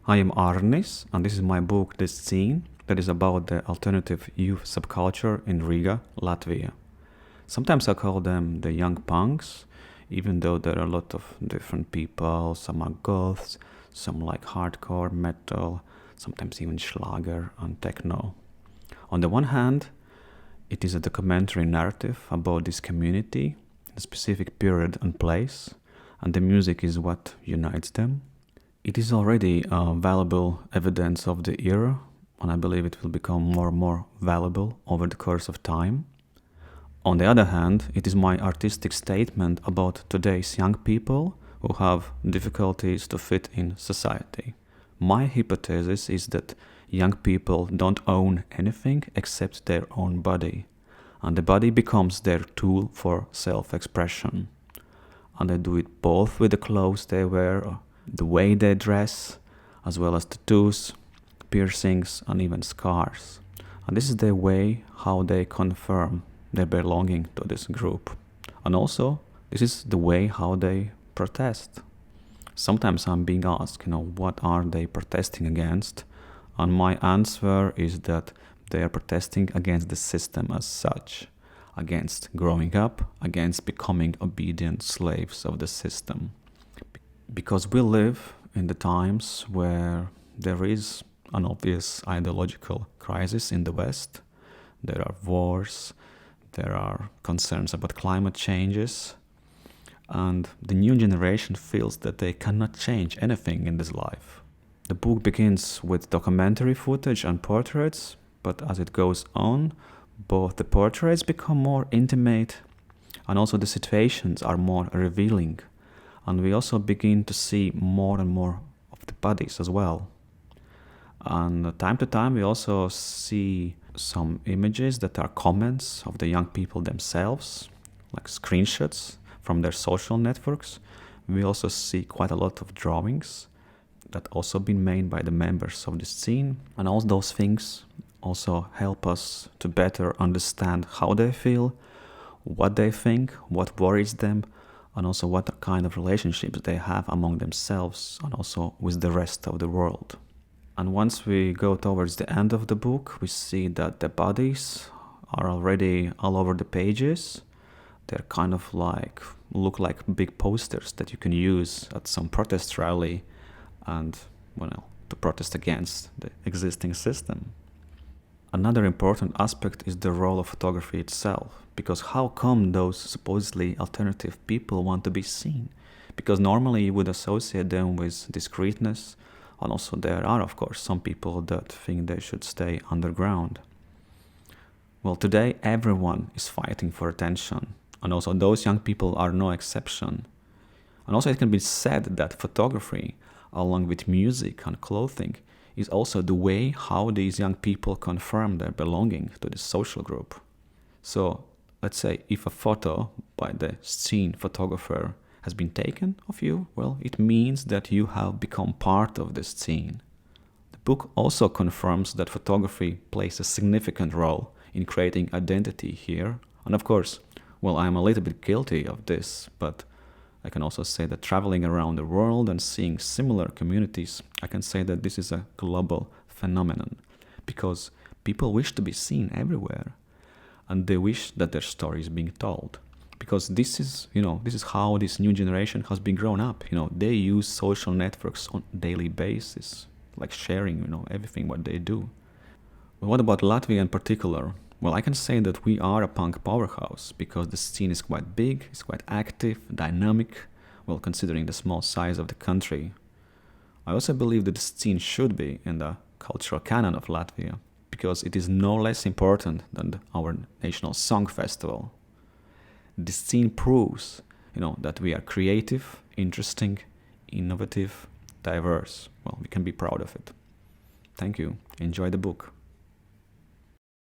I am Arnis, and this is my book, The Scene, that is about the alternative youth subculture in Riga, Latvia. Sometimes I call them the young punks, even though there are a lot of different people. Some are goths, some like hardcore, metal, sometimes even Schlager and techno. On the one hand, it is a documentary narrative about this community, a specific period and place, and the music is what unites them. It is already valuable evidence of the era, and I believe it will become more and more valuable over the course of time. On the other hand, it is my artistic statement about today's young people who have difficulties to fit in society. My hypothesis is that young people don't own anything except their own body, and the body becomes their tool for self-expression. And they do it both with the clothes they wear, the way they dress, as well as tattoos, piercings, and even scars. And this is their way how they confirm their belonging to this group. And also, this is the way how they protest. Sometimes I'm being asked, what are they protesting against? And my answer is that they are protesting against the system as such, against growing up, against becoming obedient slaves of the system. Because we live in the times where there is an obvious ideological crisis in the West. There are wars, there are concerns about climate changes, and the new generation feels that they cannot change anything in this life. The book begins with documentary footage and portraits, but as it goes on, both the portraits become more intimate and also the situations are more revealing. And we also begin to see more and more of the bodies as well. And time to time we also see some images that are comments of the young people themselves, like screenshots from their social networks. We also see quite a lot of drawings that also been made by the members of the scene. And all those things also help us to better understand how they feel, what they think, what worries them, and also what kind of relationships they have among themselves and also with the rest of the world. And once we go towards the end of the book, we see that the bodies are already all over the pages. They're kind of look like big posters that you can use at some protest rally and, to protest against the existing system. Another important aspect is the role of photography itself, because how come those supposedly alternative people want to be seen? Because normally you would associate them with discreetness, and also there are, of course, some people that think they should stay underground. Well, today everyone is fighting for attention, and also those young people are no exception. And also it can be said that photography, along with music and clothing, is also the way how these young people confirm their belonging to the social group. So, let's say if a photo by the scene photographer has been taken of you, well, it means that you have become part of this scene. The book also confirms that photography plays a significant role in creating identity here. And of course, well, I'm a little bit guilty of this, but I can also say that traveling around the world and seeing similar communities, I can say that this is a global phenomenon because people wish to be seen everywhere and they wish that their story is being told. Because this is how this new generation has been grown up. They use social networks on a daily basis, like sharing, everything what they do. But what about Latvia in particular? Well, I can say that we are a punk powerhouse because the scene is quite big, it's quite active, dynamic, well, considering the small size of the country. I also believe that the scene should be in the cultural canon of Latvia because it is no less important than our national song festival. The scene proves, that we are creative, interesting, innovative, diverse. Well, we can be proud of it. Thank you. Enjoy the book.